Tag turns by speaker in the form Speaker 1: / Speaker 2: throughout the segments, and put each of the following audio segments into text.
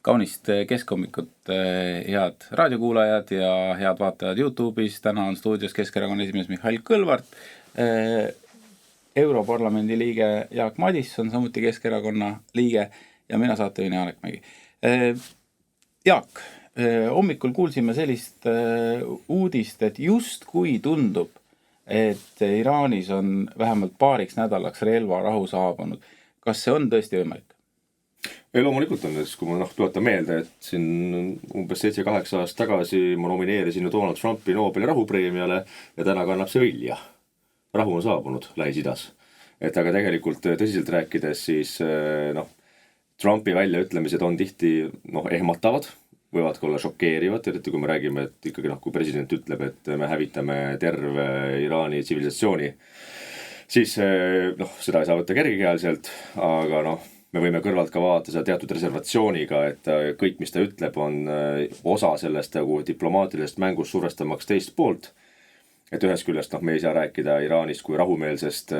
Speaker 1: Kaunist keskhommikut, head raadiokuulajad ja head vaatajad YouTube'is. Täna on stuudios Keskerakonna esimees Mihhail Kõlvart, Europarlamendi liige Jaak Madisson, samuti Keskerakonna liige ja mina saatejuhina Janek Mägi. Jaak, hommikul kuulsime sellist uudist, et just kui tundub, et Iraanis on vähemalt paariks nädalaks relvarahu saabunud. Kas see on tõesti võimalik?
Speaker 2: Ei, loomulikult on, kui ma tuletan meelde, et siin umbes 7-8 aastat tagasi ma nomineerisin Donald Trumpi Nobeli rahupreemiale ja täna kannab see vilja. Rahu on saabunud Lähis-Idas. Et aga tegelikult tõsiselt rääkides, siis Trumpi väljaütlemised on tihti ehmatavad, võivad olla šokeerivad, eriti kui me räägime, et ikkagi kui president ütleb, et me hävitame terve Iraani tsivilisatsiooni, siis seda ei saa võtta kergekäeliselt, aga me võime kõrvalt ka vaadata seda teatud reservatsiooniga, et kõik, mis ta ütleb, on osa sellest diplomaatilisest mängust survestamaks teist poolt. Et ühest küljest me ei saa rääkida Iraanist kui rahumeelsest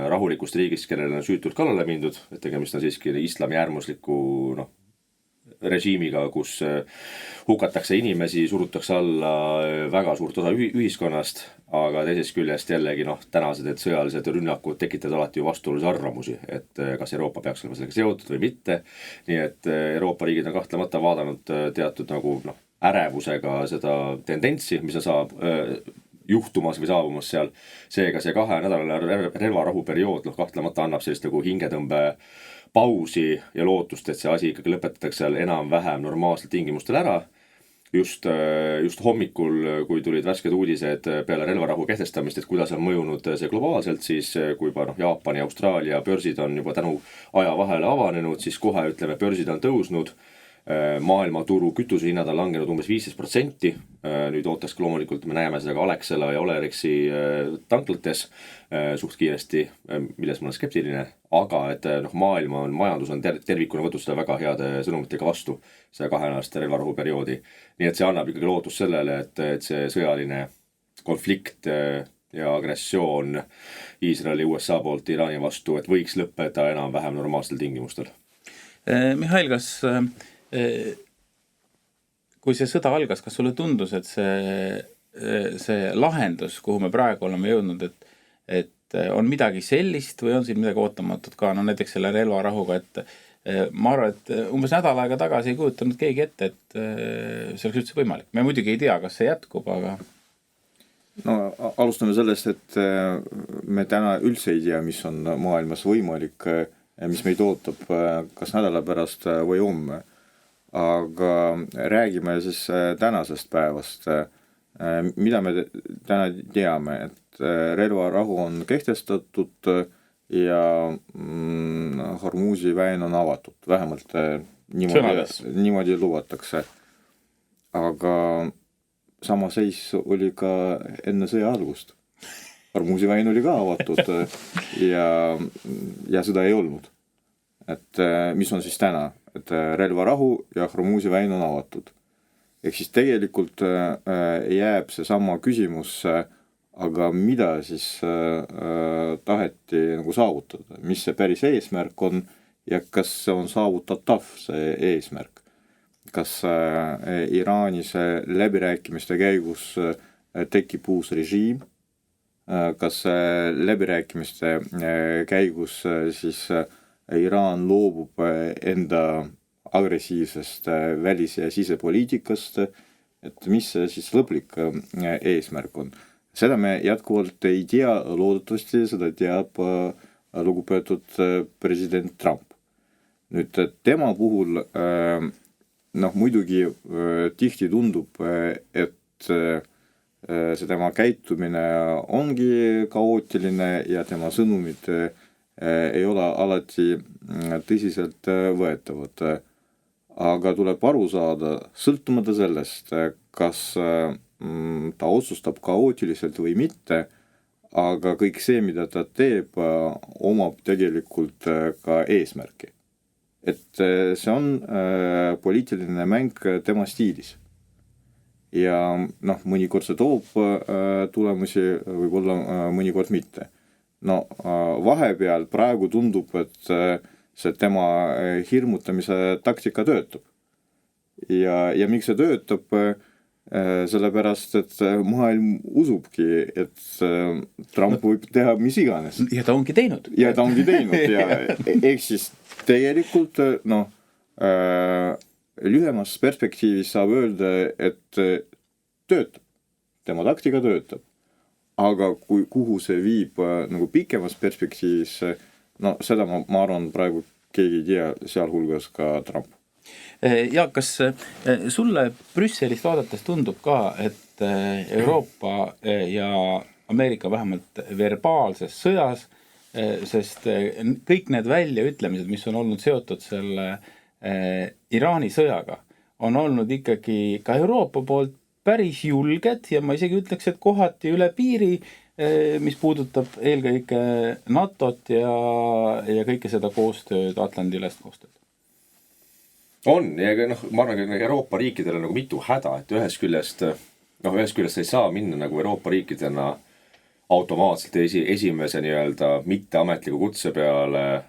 Speaker 2: rahulikust riigist, kellele on süütult kallale mindud, et tegemist on siiski islami äärmusliku režiimiga, kus hukatakse inimesi, surutakse alla väga suurt osa ühiskonnast, aga teisest küljest jällegi tänased, et sõjalised rünnakud tekitavad alati ju vastuolulisi arvamusi, et kas Euroopa peaks olema sellega seotud või mitte. Nii et Euroopa riigid on kahtlemata vaadanud teatud ärevusega seda tendentsi, mis saab juhtumas või saabumas seal. Seega see 2 nädalane relvarahu periood kahtlemata annab sellist hingetõmbe pausi ja lootust, et see asi ikkagi lõpetatakse seal enam-vähem normaalselt tingimustel ära. Just hommikul, kui tulid värsked uudised peale relvarahu kehtestamist, et kuidas on mõjunud see globaalselt, siis kui juba Jaapani ja Austraalia börsid on juba tänu aja vahele avanenud, siis kohe börsid on tõusnud. Maailmaturu kütusehinnad on langenud umbes 15%. Nüüd ootaks loomulikult, me näeme seda ka Alexela ja Olerexi tanklates suht kiiresti, milles ma olen skeptiline, aga et majandus on tervikuna võtnud seda väga heade sõnumitega vastu, seda 2 nädalast relvarahu perioodi. Nii et see annab ikkagi lootust sellele, et see sõjaline konflikt ja agressioon Iisraeli USA poolt Iraani vastu, et võiks lõppeda enam-vähem normaalstel tingimustel.
Speaker 1: Mihhail, kas kui see sõda algas, kas sulle tundus, et see lahendus, kuhu me praegu oleme jõudnud, et on midagi sellist või on siin midagi ootamatut ka, näiteks selle relvarahuga, et ma arvan, et umbes nädal aega tagasi ei kujutanud keegi ette, et see oleks üldse võimalik. Me muidugi ei tea, kas see jätkub, aga...
Speaker 3: Alustame sellest, et me täna üldse ei tea, mis on maailmas võimalik, mis meid ootab kas nädala pärast või homme. Aga räägime siis tänasest päevast. Mida me täna teame, et relvarahu on kehtestatud ja Hormuzi väin on avatud. Vähemalt niimoodi lubatakse. Aga sama seis oli ka enne sõja algust. Hormuzi väin oli ka avatud ja seda ei olnud. Et mis on siis täna? Et relvarahu ja Hormuzi väin on avatud. Ehk siis tegelikult jääb see sama küsimus, aga mida siis taheti saavutada? Mis see päris eesmärk on ja kas see on saavutatav see eesmärk? Kas Iraanis läbirääkimiste käigus tekib uus režiim? Kas läbirääkimiste käigus siis Iraan loobub enda agressiivsest välis- ja sisepoliitikast, et mis see siis lõplik eesmärk on. Seda me jätkuvalt ei tea, loodetavasti seda teab lugupeetud president Trump. Nüüd tema puhul muidugi tihti tundub, et see tema käitumine ongi kaootiline ja tema sõnumid ei ole alati tõsiselt võetavad. Aga tuleb aru saada, sõltumata sellest, kas ta otsustab kaootiliselt või mitte, aga kõik see, mida ta teeb, omab tegelikult ka eesmärki. Et see on poliitiline mäng tema stiilis. Ja mõnikord see toob tulemusi, võib-olla mõnikord mitte. Vahepeal praegu tundub, et see tema hirmutamise taktika töötab. ja miks see töötab, sellepärast, et maailm usubki, et Trump võib teha mis iganes.
Speaker 1: Ja ta ongi teinud.
Speaker 3: Ja ta ongi teinud ja ehk siis tegelikult lühemas perspektiivis saab öelda, et töötab. Tema taktika töötab. Aga kuhu see viib nagu pikemas perspektiivis, seda ma arvan praegu keegi ei tea, sealhulgas ka Trump.
Speaker 1: Ja kas sulle Brüsselist vaadates tundub ka, et Euroopa ja Ameerika vähemalt verbaalses sõjas, sest kõik need väljaütlemised, mis on olnud seotud selle Iraani sõjaga, on olnud ikkagi ka Euroopa poolt päris julged ja ma isegi ütleks, et kohati üle piiri, mis puudutab eelkõige NATO-t ja kõike seda koostööd, Atlandi-ülest koostööd.
Speaker 2: On, ja ma arvan, et Euroopa riikidel on nagu mitu häda, et ühest küljest ei saa minna nagu Euroopa riikidena automaatselt esimese nii-öelda mitteametliku kutse peale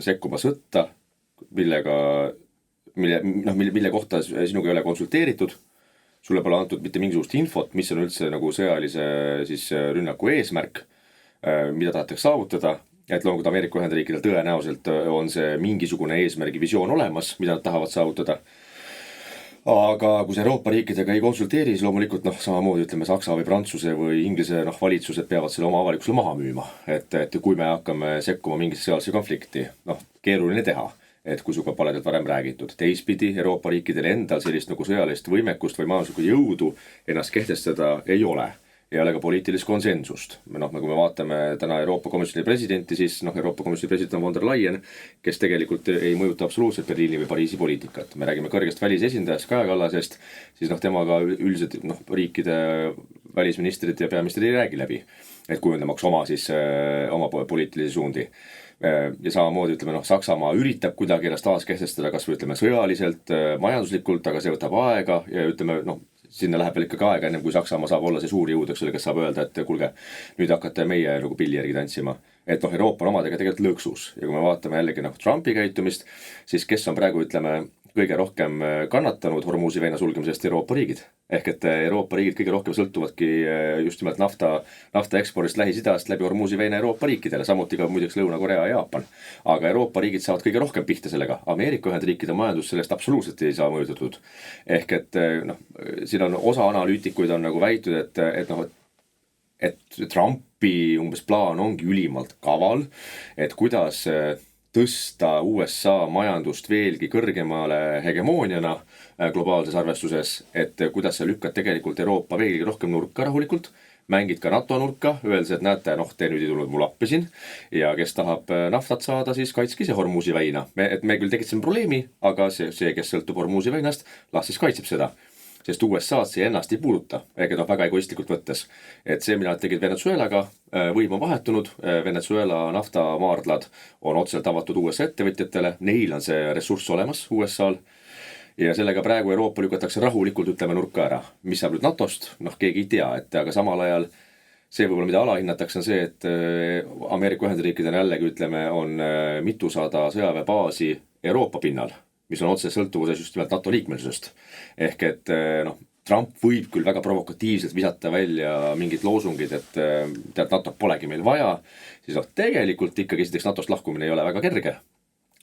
Speaker 2: sekkuma sõtta, mille kohta sinuga ei ole konsulteeritud, sulle pole antud mitte mingisugust infot, mis on üldse nagu sõjalise siis rünnaku eesmärk, mida tahetakse saavutada, et loomulikult Ameerika Ühendriikidel tõenäoliselt on see mingisugune eesmärgi visioon olemas, mida nad tahavad saavutada. Aga kui see Euroopa riikidega ei konsulteeri, siis loomulikult samamoodi ütleme Saksa või Prantsuse või Inglise valitsused peavad selle oma avalikkusele maha müüma, et kui me hakkame sekkuma mingisse sõjalisse konflikti, keeruline teha. Et kui suga pole teilt varem räägitud. Teistpidi Euroopa riikidel endal sellist nagu sõjalist võimekust või majanduslikku jõudu ennast kehtestada ei ole. Ei ole ka poliitilist konsensust. Kui me vaatame täna Euroopa Komisjoni presidenti, siis Euroopa Komisjoni president on von der Leyen, kes tegelikult ei mõjuta absoluutselt Berliini või Pariisi poliitikat. Me räägime kõrgest välisesindajast Kaja Kallasest, siis temaga üldiselt riikide välisministrid ja peaministrid ei räägi läbi, et kujundamaks oma poliitilisi suundi. Ja samamoodi ütleme, Saksamaa üritab kuidagi ennast taas kehtestada, kas või ütleme sõjaliselt, majanduslikult, aga see võtab aega ja ütleme, sinna läheb veel ikkagi aega ennem kui Saksamaa saab olla see suur jõud, kes saab öelda, et kuulge, nüüd hakkate meie nagu pilli järgi tantsima. Et Euroopa on omadega tegelikult lõksus ja kui me vaatame jällegi Trumpi käitumist, siis kes on praegu ütleme kõige rohkem kannatanud Hormuzi väina sulgemisest Euroopa riigid. Ehk et Euroopa riigid kõige rohkem sõltuvadki just nimelt nafta ekspordist Lähis-Idast läbi Hormuzi väina Euroopa riikidele, samuti ka muideks Lõuna-Korea ja Jaapan. Aga Euroopa riigid saavad kõige rohkem pihta sellega. Ameerika Ühendriikide majandus sellest absoluutselt ei saa mõjutatud. Ehk et siin on osa analüütikuid on nagu väitud, et Trumpi umbes plaan ongi ülimalt kaval, et kuidas tõsta USA majandust veelgi kõrgemale hegemooniana globaalses arvestuses, et kuidas sa lükkad tegelikult Euroopa veelgi rohkem nurka rahulikult, mängid ka NATO nurka, öeldes, et näete, te nüüd ei tulnud mul appi siin ja kes tahab naftat saada, siis kaitski see Hormuzi väina. Me küll tekitasime probleemi, aga see, kes sõltub Hormuzi väinast, las siis kaitseb seda. Sest USA-d see ennast ei puuduta, väga egoistlikult võttes. Et see, mida tegid Venezuelaga, võim on vahetunud, Venezuela naftamaardlad on otseselt avatud USA ettevõtjatele, neil on see ressurss olemas USA-l ja sellega praegu Euroopa lükatakse rahulikult ütleme nurka ära. Mis saab nüüd NATOst? Keegi ei tea, aga samal ajal see võib-olla, mida alahinnatakse on see, et Ameerika Ühendriikidel jällegi ütleme on mitusada sõjaväebaasi Euroopa pinnal, mis on otse sõltuvuses just nimelt NATO liikmelisest. Ehk et Trump võib küll väga provokatiivselt visata välja mingid loosungid, et NATO polegi meil vaja, siis tegelikult ikkagi esiteks NATOst lahkumine ei ole väga kerge.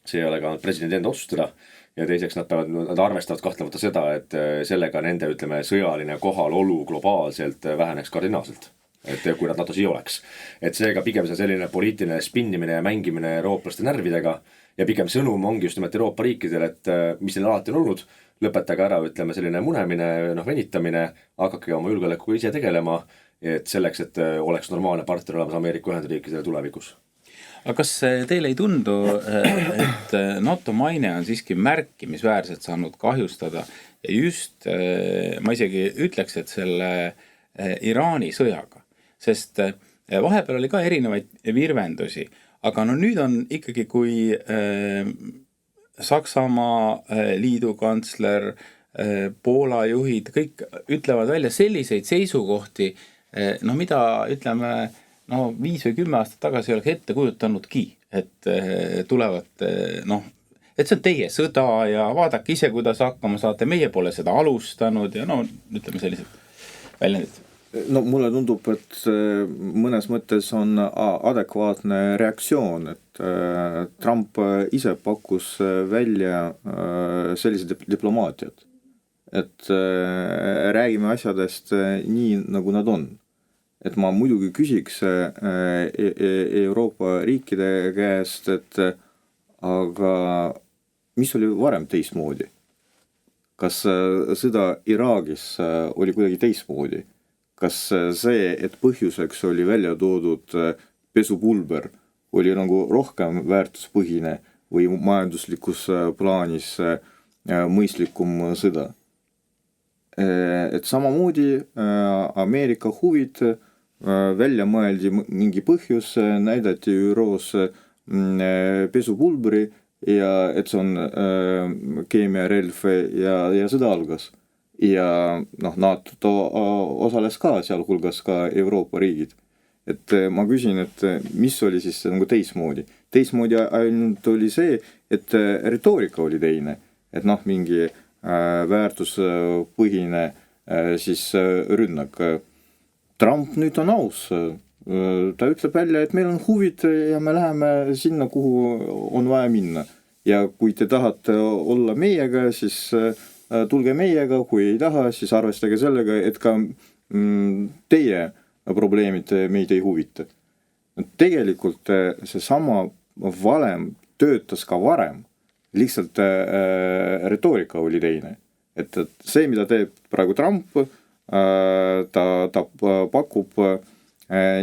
Speaker 2: See ei ole ka presidendi enda otsustada ja teiseks nad arvestavad kahtlemata seda, et sellega nende ütleme sõjaline kohalolu globaalselt väheneks kardinaalselt. Et kui nad NATOs ei oleks. Et seega pigem see selline poliitiline spinnimine ja mängimine eurooplaste närvidega ja pigem sõnum ongi just nimelt Euroopa riikidel, et mis neil alati on olnud, lõpetage ära, ütleme selline munemine, venitamine, hakake oma julgeolekuga ise tegelema, et selleks, et oleks normaalne partner olemas Ameerika Ühendriikidele tulevikus.
Speaker 1: Aga kas teile ei tundu, et NATO maine on siiski märkimisväärselt saanud kahjustada ja just, ma isegi ütleks, et selle Iraani sõjaga, sest vahepeal oli ka erinevaid virvendusi, aga nüüd on ikkagi, kui Saksamaa liidukantsler, Poola juhid, kõik ütlevad välja selliseid seisukohti, mida ütleme 5 või 10 aastat tagasi ei oleks ette kujutanudki, et tulevad, et see on teie sõda ja vaadake ise, kuidas hakkama saate, meie pole seda alustanud ja no ütleme sellised väljendid.
Speaker 3: No mulle tundub, et mõnes mõttes on adekvaatne reaktsioon, et Trump ise pakkus välja sellise diplomaatiat, et räägime asjadest nii, nagu nad on. Et ma muidugi küsiks Euroopa riikide käest, et aga mis oli varem teistmoodi? Kas sõda Iraagis oli kuidagi teistmoodi? Kas see, et põhjuseks oli välja toodud pesupulber, oli nagu rohkem väärtuspõhine või majanduslikus plaanis mõistlikum sõda? Et samamoodi Ameerika huvid välja mõeldi mingi põhjus, näidati ÜRO-s pesupulbri ja et see on keemiarelv ja sõda algas. Ja NATO osales ka, sealhulgas ka Euroopa riigid. Et ma küsin, et mis oli siis nagu teistmoodi? Teistmoodi ainult oli see, et retoorika oli teine. Et mingi väärtuspõhine siis rünnak. Trump nüüd on aus. Ta ütleb välja, et meil on huvid ja me läheme sinna, kuhu on vaja minna. Ja kui te tahate olla meiega, siis tulge meiega, kui ei taha, siis arvestage sellega, et ka teie probleemid meid ei huvita. Tegelikult see sama valem töötas ka varem, lihtsalt retoorika oli teine. Et see, mida teeb praegu Trump, ta pakub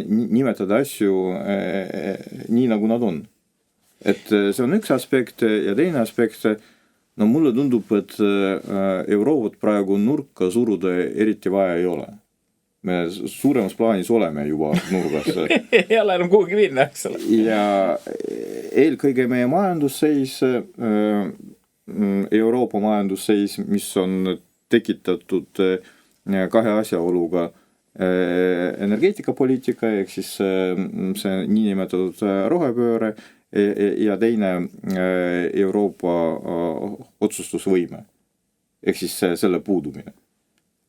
Speaker 3: nimetada asju nii, nagu nad on. Et see on üks aspekt ja teine aspekt. No mulle tundub, et Euroopat praegu nurka suruda eriti vaja ei ole. Me suuremas plaanis oleme juba nurgas.
Speaker 1: Ei ole enam kuhugi minna, eks ole.
Speaker 3: Ja eelkõige meie majandusseis, Euroopa majandusseis, mis on tekitatud kahe asjaoluga energeetikapoliitika, ehk siis see niinimetatud rohepööre, ja teine Euroopa otsustusvõime, ehk siis selle puudumine.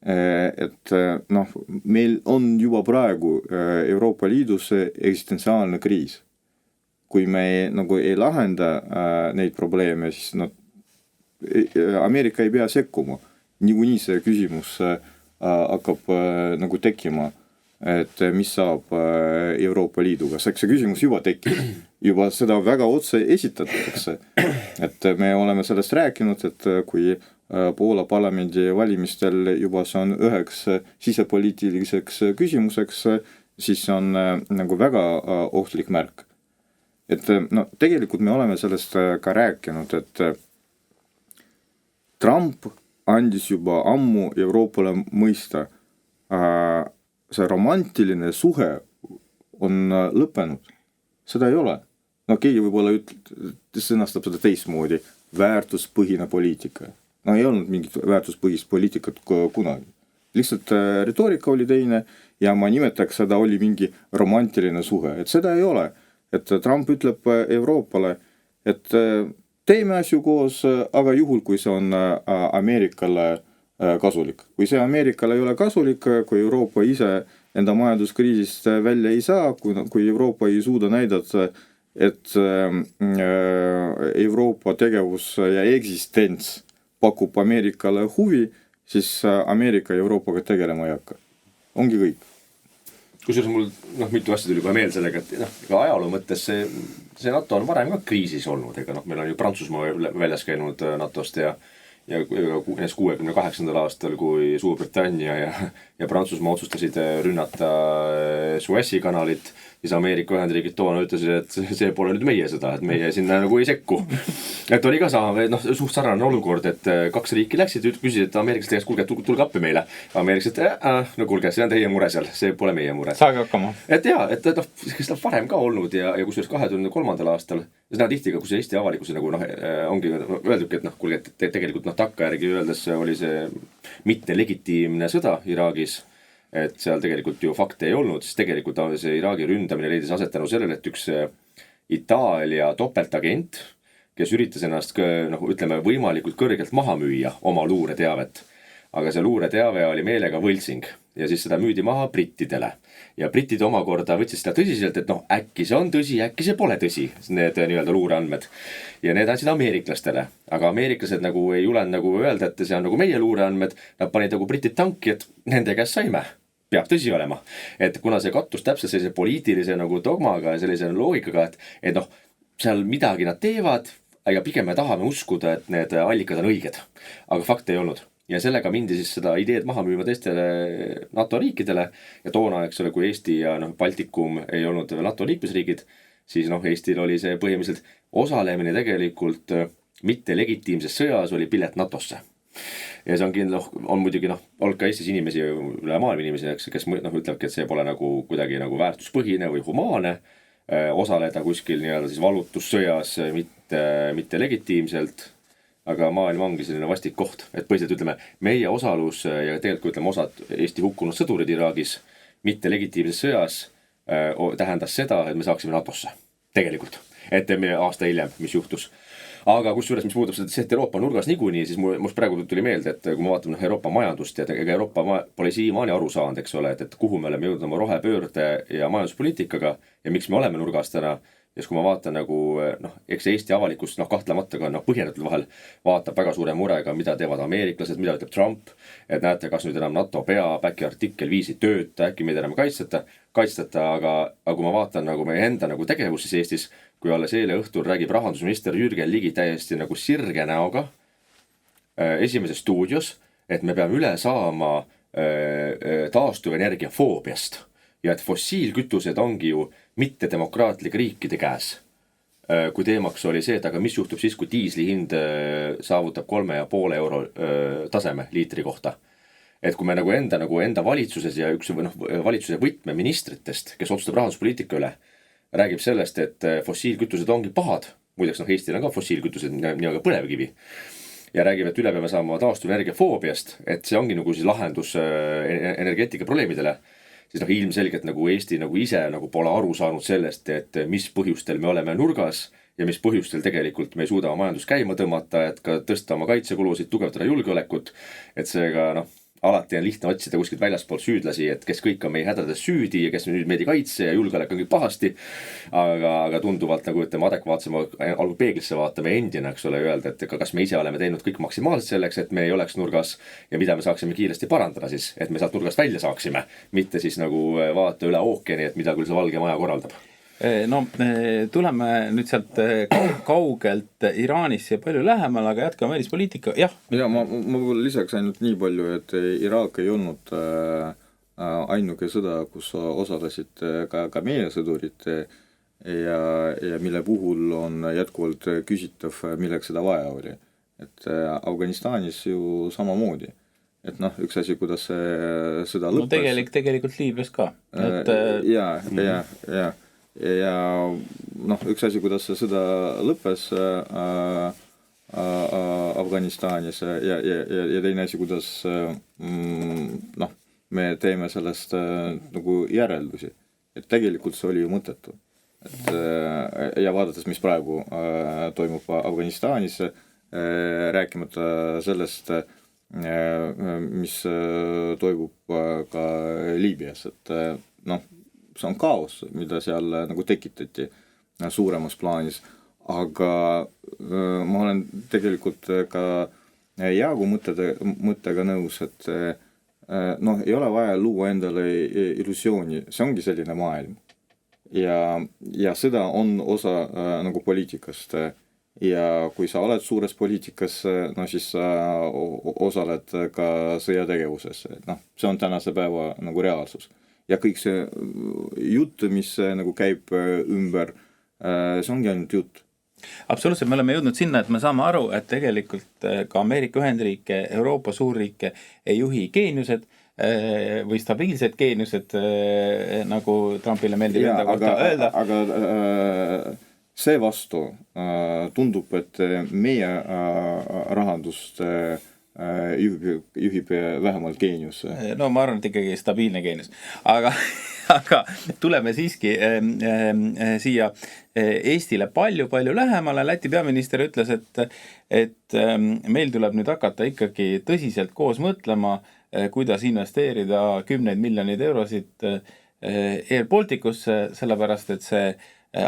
Speaker 3: Et meil on juba praegu Euroopa Liidus eksistentsiaalne kriis. Kui me ei lahenda neid probleeme, siis Ameerika ei pea sekkuma. Niikuinii see küsimus hakkab tekkima, et mis saab Euroopa Liiduga. See küsimus juba tekib. Juba seda väga otse esitatakse. Et me oleme sellest rääkinud, et kui Poola parlamendi valimistel juba see on üheks sisepoliitiliseks küsimuseks, siis see on väga ohtlik märk. Et tegelikult me oleme sellest ka rääkinud, et Trump andis juba ammu Euroopale mõista. See romantiline suhe on lõppenud. Seda ei ole. Keegi võib-olla sõnastab seda teistmoodi. Väärtuspõhine poliitika. Ei olnud mingit väärtuspõhist poliitikat kunagi. Lihtsalt retoorika oli teine ja ma nimetaks seda oli mingi romantiline suhe. Et seda ei ole. Et Trump ütleb Euroopale, et teeme asju koos, aga juhul, kui see on Ameerikale kasulik. Kui see Ameerikale ei ole kasulik, kui Euroopa ise enda majanduskriisist välja ei saa, kui Euroopa ei suuda näidata, et Euroopa tegevus ja eksistents pakub Ameerikale huvi, siis Ameerika ja Euroopaga tegelema ei hakka. Ongi kõik.
Speaker 2: Kusjuures mul mitu asja tuli juba meel sellega, et ajaloo mõttes see NATO on varem ka kriisis olnud, ega meil on ju Prantsusmaa väljas käinud NATOst ja 68. aastal, kui Suurbritannia ja Prantsusmaa otsustasid rünnata Suessi kanalit, siis Ameerika Ühendriigid toona ütlesid, et see pole nüüd meie sõda, et meie sinna ei sekku. Et oli ka suht sarnane olukord, et kaks riiki läksid, küsisid ameeriklased, kuulge, tulge appi meile. Ameeriklased, kuulge, see on teie mure seal, see pole meie mure.
Speaker 1: Saage hakkama.
Speaker 2: Et seda varem ka olnud ja kusjuures 2003. aastal, seda tihti ka, kus Eesti avalikkuse ongi öeldudki, et kuulge, tegelikult takkajärgi öeldes oli see mitte legitiimne sõda Iraagis, et seal tegelikult ju fakte ei olnud, siis tegelikult see Iraagi ründamine leidis aset tänu sellele, et üks Itaalia topeltagent, kes üritas ennast ütleme võimalikult kõrgelt maha müüa oma luureteavet. Aga see luureteave oli meelega võltsing ja siis seda müüdi maha brittidele. Ja britid omakorda võtsid seda tõsiselt, et äkki see on tõsi, äkki see pole tõsi, need nii-öelda luureandmed. Ja need andsid ameeriklastele. Aga ameeriklased ei julenud öelda, et see on meie luureandmed. Nad panid britid tanki, et nende käest saime. Peab tõsi olema. Et kuna see kattus täpselt sellise poliitilise dogmaga ja sellise loogikaga, et seal midagi nad teevad, aga pigem me tahame uskuda, et need allikad on õiged. Aga fakt ei olnud. Ja sellega mindi siis seda ideed maha müüma teistele NATO riikidele ja toona, eks ole, kui Eesti ja Baltikum ei olnud NATO liikmesriigid, siis Eestil oli see põhimõtteliselt osalemine tegelikult mitte legitiimses sõjas oli pilet NATOsse. Ja see on muidugi olnud ka Eestis inimesi, üle maailma inimesi, kes ütlevadki, et see pole kuidagi väärtuspõhine või humaane osaleda kuskil nii-öelda siis valutussõjas mitte legitiimselt. Aga maailm ongi selline vastik koht, et põhiliselt ütleme, meie osalus ja tegelikult ütleme osad Eesti hukkunud sõdurid Iraagis mitte legitiimses sõjas tähendas seda, et me saaksime NATOsse. Tegelikult. Et me aasta hiljem, mis juhtus. Aga kusjuures, mis puudutab seda, et Euroopa nurgas niikuinii, siis mul praegu tuli meelde, et kui ma vaatan Euroopa majandust ja ega Euroopa pole siiamaani aru saanud, eks ole, et kuhu me oleme jõudnud oma rohepöörde ja majanduspoliitikaga ja miks me oleme nurgas täna. Ja kui ma vaatan eks Eesti avalikust kahtlemata ka põhjendatud vahel vaatab väga suure murega, mida teevad ameeriklased, mida ütleb Trump, et näete, kas nüüd enam NATO peab, äkki artikkel 5 ei tööta, äkki meid enam kaitstata, aga kui ma vaatan meie enda tegevus siis Eestis, kui alles eile õhtul räägib rahandusminister Jürgen Ligi täiesti sirge näoga esimeses stuudios, et me peame üle saama taastuvenergia foobiast ja et fossiilkütused ongi ju mitte demokraatlik riikide käes. Kui teemaks oli see, et aga mis juhtub siis, kui diisli hind saavutab 3,5 euro taseme liitri kohta. Et kui me enda valitsuses ja üks valitsuse võtmeministritest, kes otsustab rahanduspoliitika üle, räägib sellest, et fossiilkütused ongi pahad, muideks Eestil on ka fossiilkütused, nii aga põlevkivi, ja räägib, et üle peame saama taastuvenergia foobiast, et see ongi siis lahendus energeetika probleemidele, siis ilmselgelt Eesti ise pole aru saanud sellest, et mis põhjustel me oleme nurgas ja mis põhjustel tegelikult me ei suuda oma majandus käima tõmmata, et ka tõsta oma kaitsekulusid, tugevdada julgeolekut, et seega alati on lihtne otsida kuskilt väljaspoolt süüdlasi, et kes kõik on meie hädades süüdi ja kes nüüd meid ei kaitse ja julgeolek on kõik pahasti, aga tunduvalt ütleme adekvaatsema algu peeglisse vaatame endina, eks ole, öelda, et kas me ise oleme teinud kõik maksimaalselt selleks, et me ei oleks nurgas ja mida me saaksime kiiresti parandada siis, et me sealt nurgast välja saaksime, mitte siis vaata üle ookeani, et mida küll see Valge Maja korraldab.
Speaker 1: Tuleme nüüd sealt kaugelt Iraanisse ja palju lähemal, aga jätkame välispoliitika, jah.
Speaker 3: Ja ma lisaks ainult nii palju, et Iraak ei olnud ainuke sõda, kus osalesid ka meie sõdurid ja mille puhul on jätkuvalt küsitav, milleks seda vaja oli. Et Afganistanis ju samamoodi. Et üks asi, kuidas see sõda lõppes.
Speaker 1: Tegelikult Liibüas ka.
Speaker 3: Ja üks asi, kuidas see sõda lõppes Afganistanis ja teine asi, kuidas me teeme sellest järeldusi. Et tegelikult see oli ju mõttetu. Ja vaadates, mis praegu toimub Afganistanis, rääkimata sellest, mis toimub ka Liibüas, et see on kaos, mida seal tekitati suuremas plaanis, aga ma olen tegelikult ka Jaagu mõttega nõus, et ei ole vaja luua endale illusiooni, see ongi selline maailm ja sõda on osa poliitikast ja kui sa oled suures poliitikas, siis sa osaled ka sõjategevuses, see on tänase päeva reaalsus. Ja kõik see jutt, mis käib ümber, see ongi ainult jutt.
Speaker 1: Absoluutselt, me oleme jõudnud sinna, et me saame aru, et tegelikult ka Ameerika Ühendriike, Euroopa suurriike ei juhi geeniused või stabiilsed geeniused, nagu Trumpile meeldib enda kohta öelda.
Speaker 3: Aga see vastu tundub, et meie rahandust juhib vähemalt geenius.
Speaker 1: No ma arvan, et ikkagi stabiilne geenius. Aga tuleme siiski siia Eestile palju lähemale. Läti peaminister ütles, et meil tuleb nüüd hakata ikkagi tõsiselt koos mõtlema, kuidas investeerida 10 miljoneid eurosid Air Balticusse, sellepärast et see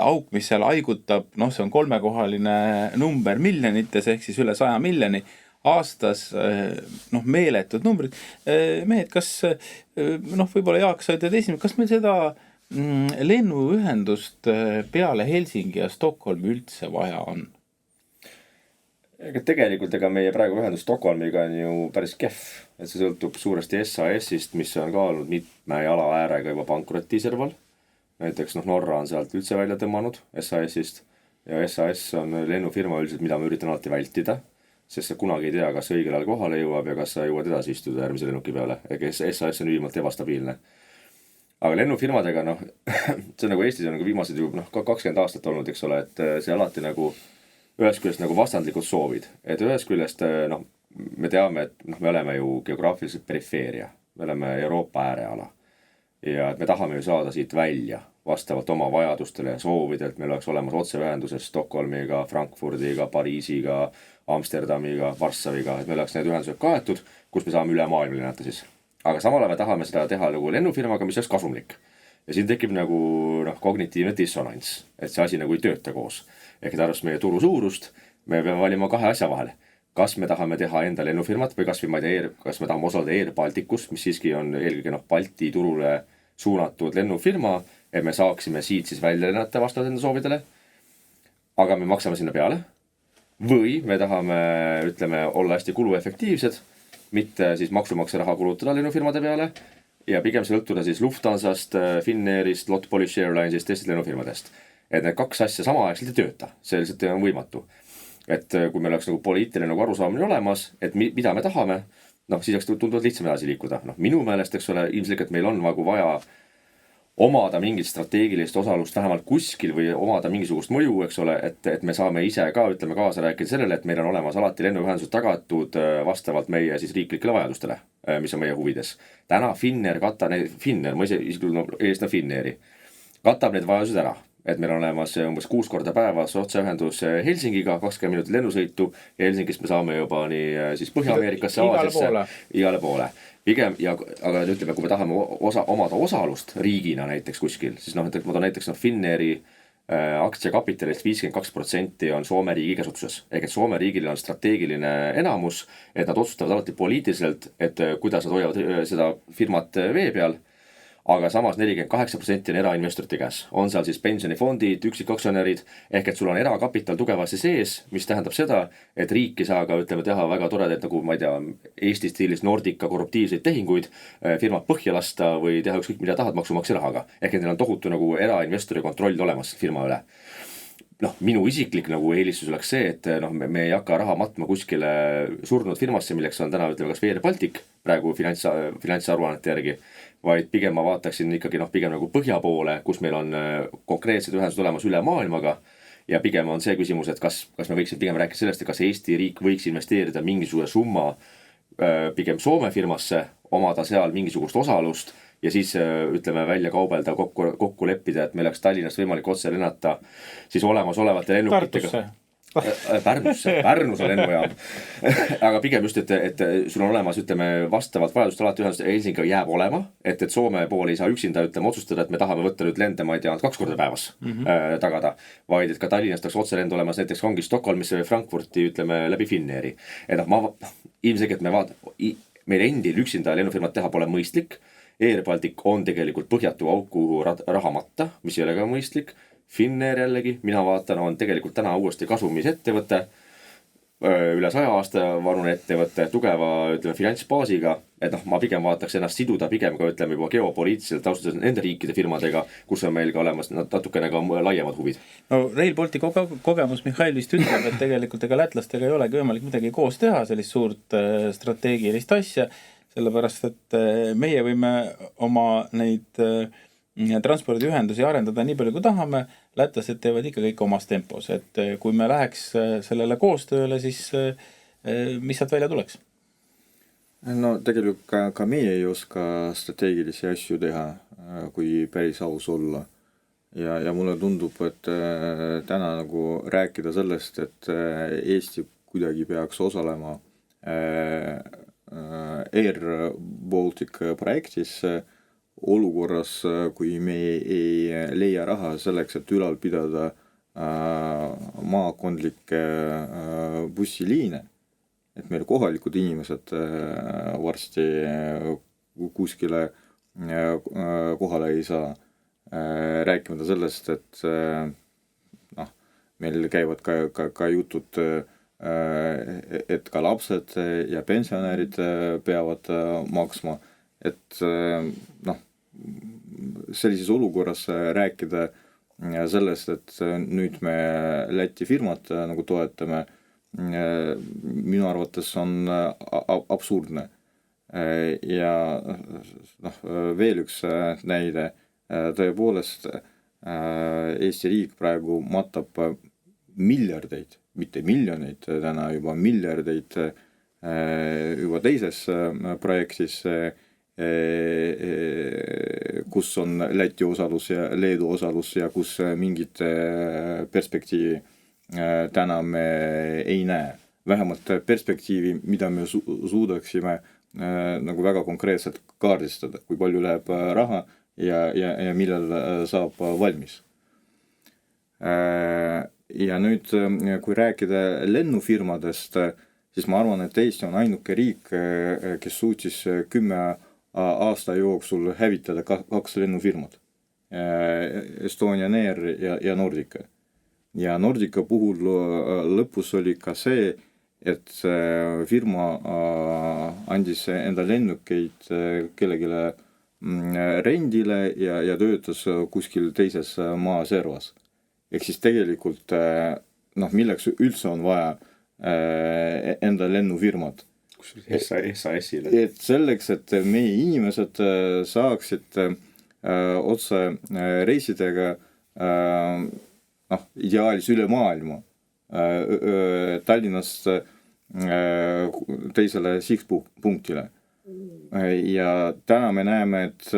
Speaker 1: auk, mis seal haigutab, see on 3-kohaline number miljonites, ehk siis üle 100 miljoni aastas, meeletud numbrid. Mehed, kas, võib-olla Jaak, sa ütled esimene, kas meil seda lennuühendust peale Helsingi ja Stockholmi üldse vaja on?
Speaker 2: Tegelikult meie praegu ühendus Stockholmiga on ju päris kehv, et see sõltub suuresti SAS-ist, mis on kaalunud mitme jala äärega juba pankrotiserval. Näiteks Norra on sealt üldse välja tõmmanud SAS-ist ja SAS on lennufirma üldiselt, mida ma üritan alati vältida, sest sa kunagi ei tea, kas õigel ajal kohale jõuab ja kas sa jõuad edasi istuda järgmise lennuki peale. SAS on ülimalt ebastabiilne. Aga lennufirmadega, see on nagu Eestis on nagu viimased ju 20 aastat olnud, eks ole, et see alati nagu ühest küljest nagu vastandlikud soovid. Et ühest küljest me teame, et me oleme ju geograafiliselt perifeeria, me oleme Euroopa ääreala ja et me tahame ju saada siit välja vastavalt oma vajadustele ja soovidelt. Meil oleks olemas otseühenduses Stockholmiga, Frankfurdiga, Pariisiga, Amsterdamiga, Varssaviga, et meil oleks need ühendused kaetud, kus me saame üle maailma lennata siis. Aga samal ajal me tahame seda teha nagu lennufirmaga, mis oleks kasumlik. Ja siin tekib nagu kognitiivne dissonants, et see asi nagu ei tööta koos. Ehk arvest meie turu suurust, me peame valima kahe asja vahel. Kas me tahame teha enda lennufirmat või kas me tahame osaleda Air Balticus, mis siiski on eelkõige Balti turule suunatud lennufirma, et me saaksime siit siis välja lennata vastavalt enda soovidele, aga me maksame sinna peale. Või me tahame, olla hästi kuluefektiivsed, mitte siis maksumaksja raha kulutada lennufirmade peale ja pigem sõltuda siis Lufthansast, Finnairist, Lot Polish Airlinesist, teistest lennufirmadest. Et need kaks asja samaaegselt ei tööta, see lihtsalt on võimatu. Et kui meil oleks nagu poliitiline nagu arusaamine olemas, et mida me tahame, siis oleks tunduvalt lihtsam edasi liikuda. Minu meelest, eks ole, ilmselgelt meil on nagu vaja omada mingit strateegilist osalust vähemalt kuskil või omada mingisugust mõju, eks ole, et me saame ise ka, kaasa rääkida sellele, et meil on olemas alati lennuühendused tagatud vastavalt meie siis riiklikele vajadustele, mis on meie huvides. Täna Finnair, ma ise Finnairi, katab need vajadused ära. Et meil on olemas umbes 6 korda päevas otseühendus Helsingiga, 20 minutit lennusõitu ja Helsingist me saame juba nii siis Põhja-Ameerikasse, Aasiasse, igale poole. Pigem, aga ütleme, kui me tahame omada osalust riigina näiteks kuskil, siis ma toon näiteks Finnairi aktsiakapitalist 52% on Soome riigi käsutuses. Ehk et Soome riigil on strateegiline enamus, et nad otsustavad alati poliitiliselt, et kuidas nad hoiavad seda firmat vee peal. Aga samas 48% on erainvestorite käes. On seal siis pensionifondid, üksikaktsionärid, ehk et sul on erakapital tugevasti sees, mis tähendab seda, et riik ei saa ka teha väga toredaid, nagu ma ei tea, Eesti stiilis Nordica korruptiivseid tehinguid, firmat põhja lasta või teha ükskõik mida tahad maksumaksja rahaga. Ehk et neil on tohutu nagu erainvestori kontroll olemas firma üle. Minu isiklik nagu eelistus oleks see, et me ei hakka raha matma kuskile surnud firmasse, milleks on täna kas Air Baltic praegu finantsaruannete järgi, vaid pigem ma vaataksin ikkagi pigem nagu põhja poole, kus meil on konkreetsed ühendused olemas üle maailmaga ja pigem on see küsimus, et kas me võiksime pigem rääkida sellest, et kas Eesti riik võiks investeerida mingisuguse summa pigem Soome firmasse, omada seal mingisugust osalust ja siis välja kaubelda, kokku leppida, et meil oleks Tallinnast võimalik otse lennata siis olemasolevate lennukitega. Pärnuse lennujaam. Aga pigem just, et sul on olemas, vastavalt vajadust alati ühendust Helsingiga jääb olema, et Soome pool ei saa üksinda otsustada, et me tahame võtta nüüd lende, ma ei tea, 2 korda päevas tagada, vaid et ka Tallinnast oleks otse lend olemas, näiteks ongi Stockholmisse või Frankfurti, läbi Finnairi. Et ilmselgelt meil endil üksinda lennufirmat teha pole mõistlik. Air Baltic on tegelikult põhjatu auku raha matta, mis ei ole ka mõistlik. Finnair jällegi, mina vaatan, on tegelikult täna uuesti kasumis ettevõte, üle 100 aasta vanune ettevõte, tugeva finantsbaasiga, et ma pigem vaataks ennast siduda pigem ka juba geopoliitiliselt austades nende riikide firmadega, kus on meil ka olemas natukene ka laiemad huvid.
Speaker 1: No Rail Baltic kogemus Mihhail vist ütleb, et tegelikult ega lätlastega ei olegi võimalik midagi koos teha, sellist suurt strateegilist asja, sellepärast, et meie võime oma neid transpordiühendusi arendada nii palju kui tahame, lätlased teevad ikka kõik omas tempos, et kui me läheks sellele koostööle, siis mis sealt välja tuleks?
Speaker 3: no tegelikult ka meie ei oska strateegilisi asju teha, kui päris aus olla. Ja mulle tundub, et täna nagu rääkida sellest, et Eesti kuidagi peaks osalema Air Baltic projektis olukorras, kui me ei leia raha selleks, et ülal pidada maakondlikke bussiliine, et meil kohalikud inimesed varsti kuskile kohale ei saa. Rääkimata sellest, et meil käivad ka jutud, et ka lapsed ja pensionärid peavad maksma, et sellises olukorras rääkida sellest, et nüüd me Läti firmat nagu toetame, minu arvates on absurdne. Ja veel üks näide, tõepoolest Eesti riik praegu matab miljardeid, mitte miljoneid, täna juba miljardeid juba teises projektis, kus on Läti osalus ja Leedu osalus ja kus mingit perspektiivi täna me ei näe. Vähemalt perspektiivi, mida me suudaksime nagu väga konkreetselt kaardistada, kui palju läheb raha ja millal saab valmis. Ja nüüd, kui rääkida lennufirmadest, siis ma arvan, et Eesti on ainuke riik, kes suutis 10 aasta jooksul hävitada 2 lennufirmat. Estonian Air ja Nordica. Ja Nordica puhul lõpus oli ka see, et firma andis enda lennukeid kellegile rendile ja töötas kuskil teises maaservas. Ehk siis tegelikult, milleks üldse on vaja enda lennufirmat.
Speaker 2: SAS-ile.
Speaker 3: Et selleks, et meie inimesed saaksid otse reisidega ideaalis üle maailma Tallinnast teisele sihtpunktile. Ja täna me näeme, et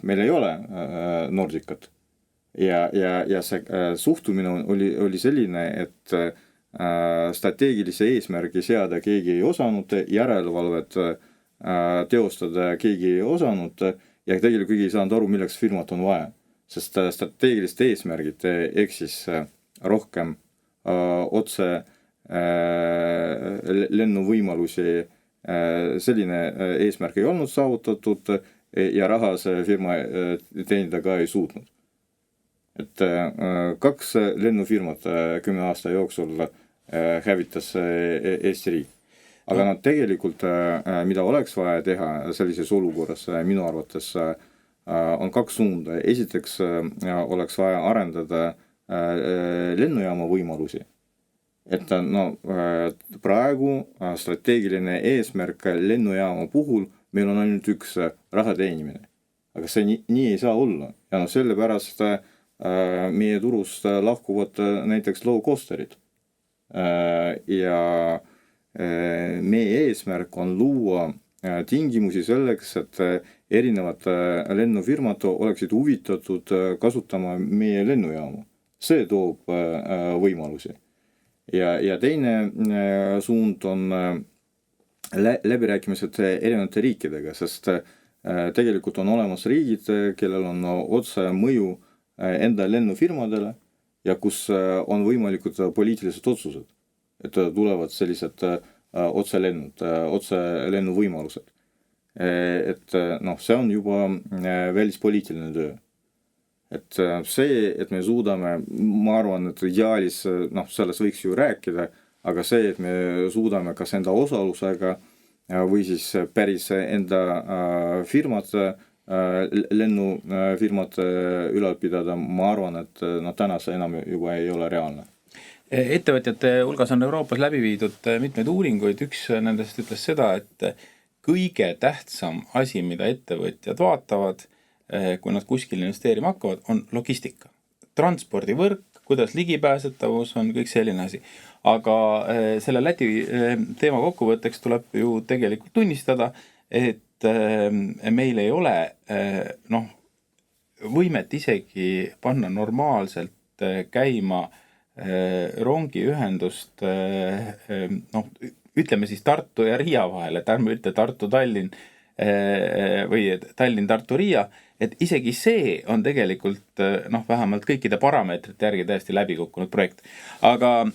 Speaker 3: meil ei ole Nordicat. Ja see suhtumine oli selline, et strateegilise eesmärgi seada keegi ei osanud, järelevalvet teostada keegi ei osanud ja tegelikult keegi ei saanud aru, milleks firmat on vaja. Sest strateegilist eesmärgid eksis rohkem otse lennuvõimalusi, selline eesmärk ei olnud saavutatud ja raha see firma teenida ka ei suutnud. Et 2 lennufirmat 10 aasta jooksul hävitas Eesti riik. Aga tegelikult, mida oleks vaja teha sellises olukorras, minu arvates on 2 suunda. Esiteks oleks vaja arendada lennujaama võimalusi. Et praegu strateegiline eesmärk lennujaama puhul meil on ainult üks raha teenimine. Aga see nii ei saa olla. Ja sellepärast meie turust lahkuvad näiteks low-costerid. Ja meie eesmärk on luua tingimusi selleks, et erinevad lennufirmad oleksid huvitatud kasutama meie lennujaamu. See toob võimalusi. Ja teine suund on läbirääkimised erinevate riikidega, sest tegelikult on olemas riigid, kellel on otse mõju enda lennufirmadele ja kus on võimalikud poliitilised otsused, et tulevad sellised otselennuvõimalused. Et see on juba välispoliitiline töö. Et see, et me suudame, ma arvan, et ideaalis, sellest võiks ju rääkida, aga see, et me suudame kas enda osalusega või siis päris enda firmad, lennufirmad ülal pidada, ma arvan, et täna see enam juba ei ole reaalne.
Speaker 1: Ettevõtjate hulgas on Euroopas läbi viidud mitmeid uuringuid, üks nendest ütles seda, et kõige tähtsam asi, mida ettevõtjad vaatavad, kui nad kuskil investeerima hakkavad, on logistika. Transpordivõrk, kuidas ligipääsetavus on, kõik selline asi. Aga selle Läti teema kokkuvõtteks tuleb ju tegelikult tunnistada, et meil ei ole võimet isegi panna normaalselt käima rongiühendust ütleme siis Tartu ja Riia vahel, et ärme ütle Tartu-Tallinn või Tallinn-Tartu-Riia, et isegi see on tegelikult vähemalt kõikide parameetrite järgi täiesti läbi kukkunud projekt. Aga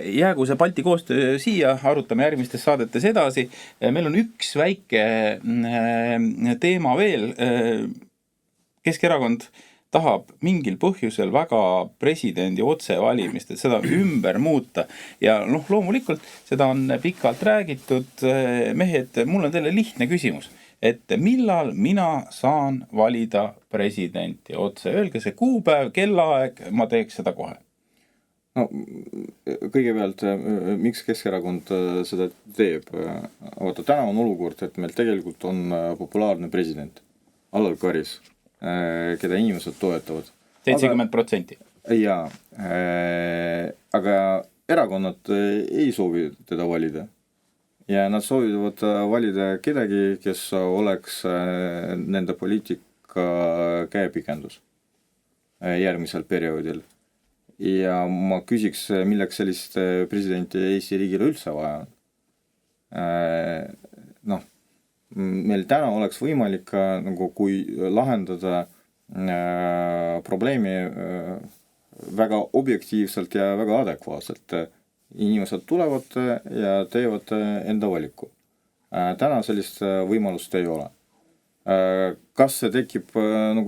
Speaker 1: jäägu see Balti koostöö siia, arutame järgmistes saadetes edasi. Meil on üks väike teema veel. Keskerakond tahab mingil põhjusel väga presidendi otsevalimist, et seda ümber muuta. Ja loomulikult seda on pikalt räägitud. Mehed, mul on teile lihtne küsimus, et millal mina saan valida presidenti otse? Öelge see kuupäev, kellaaeg, ma teeks seda kohe.
Speaker 3: No, kõigepealt, miks Keskerakond seda teeb? Vaata, täna on olukord, et meil tegelikult on populaarne president, Alar Karis, keda inimesed toetavad.
Speaker 1: 70%.
Speaker 3: Jaa, aga erakonnad ei soovi teda valida. Ja nad soovivad valida kedagi, kes oleks nende poliitika käepikendus järgmisel perioodil. Ja ma küsiks, milleks sellist presidenti Eesti riigile üldse vaja on. Meil täna oleks võimalik kui lahendada probleemi väga objektiivselt ja väga adekvaatselt. Inimesed tulevad ja teevad enda valiku. Täna sellist võimalust ei ole. Kas see tekib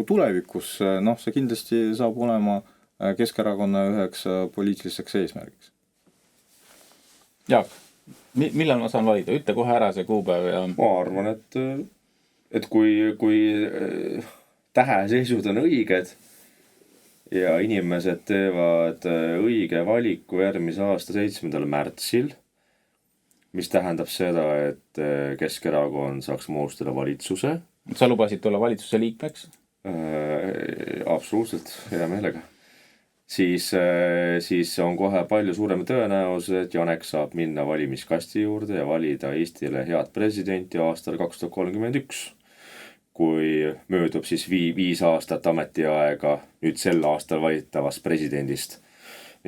Speaker 3: tulevikus? See kindlasti saab olema Keskerakonna üheks poliitiliseks eesmärgiks.
Speaker 1: Jaak, millal ma saan valida? Ütle kohe ära see kuupäev ja...
Speaker 2: Ma arvan, et kui täheseisud on õiged ja inimesed teevad õige valiku järgmise aasta 7. märtsil, mis tähendab seda, et Keskerakond saaks moodustada valitsuse.
Speaker 1: Sa lubasid tulla valitsuse liikmeks?
Speaker 2: Absoluutselt, hea meelega. Siis on kohe palju suurem tõenäosus, et Janek saab minna valimiskasti juurde ja valida Eestile head presidenti aastal 2031, kui möödub siis 5 aastat ametiaega nüüd sel aastal valitavast presidendist.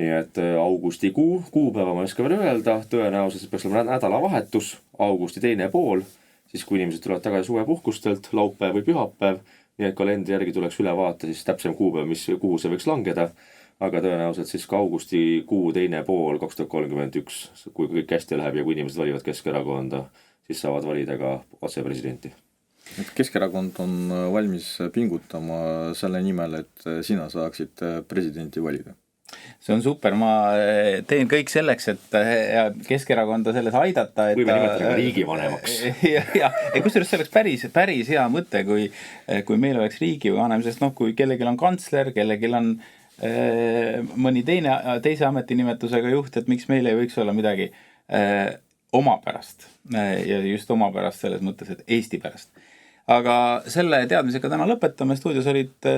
Speaker 2: Nii et augustikuu, kuupäeva ma ei oska veel öelda, tõenäosus peaks olema nädalavahetus, augusti teine pool, siis kui inimesed tulevad tagasi suvepuhkustelt, laupäev või pühapäev, nii et kalendri järgi tuleks üle vaata siis täpsem kuupäev, kuhu see võiks langeda. Aga tõenäoliselt siis ka augustikuu teine pool 2031, kui kõik hästi läheb ja kui inimesed valivad Keskerakonda, siis saavad valida ka otsepresidenti.
Speaker 3: Keskerakond on valmis pingutama selle nimel, et sina saaksid presidenti valida.
Speaker 1: See on super, ma teen kõik selleks, et Keskerakonda selles aidata.
Speaker 2: Võime nimetada ka riigivanemaks.
Speaker 1: Ja kusjuures see oleks päris hea mõte, kui meil oleks riigivanem, sest kui kellelgi on kantsler, kellelgi on mõni teise ametinimetusega juht, et miks meil ei võiks olla midagi omapärast ja just omapärast selles mõttes, et Eesti pärast. Aga selle teadmisega täna lõpetame. Stuudios olid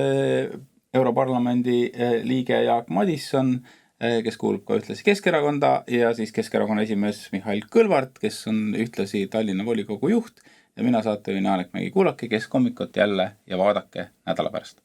Speaker 1: Europarlamendi liige Jaak Madisson, kes kuulub ka ühtlasi Keskerakonda ja siis Keskerakonna esimees Mihhail Kõlvart, kes on ühtlasi Tallinna volikogu juht ja mina saatejuhina Janek Mägi. Kuulake Keskhommikut jälle ja vaadake nädala pärast.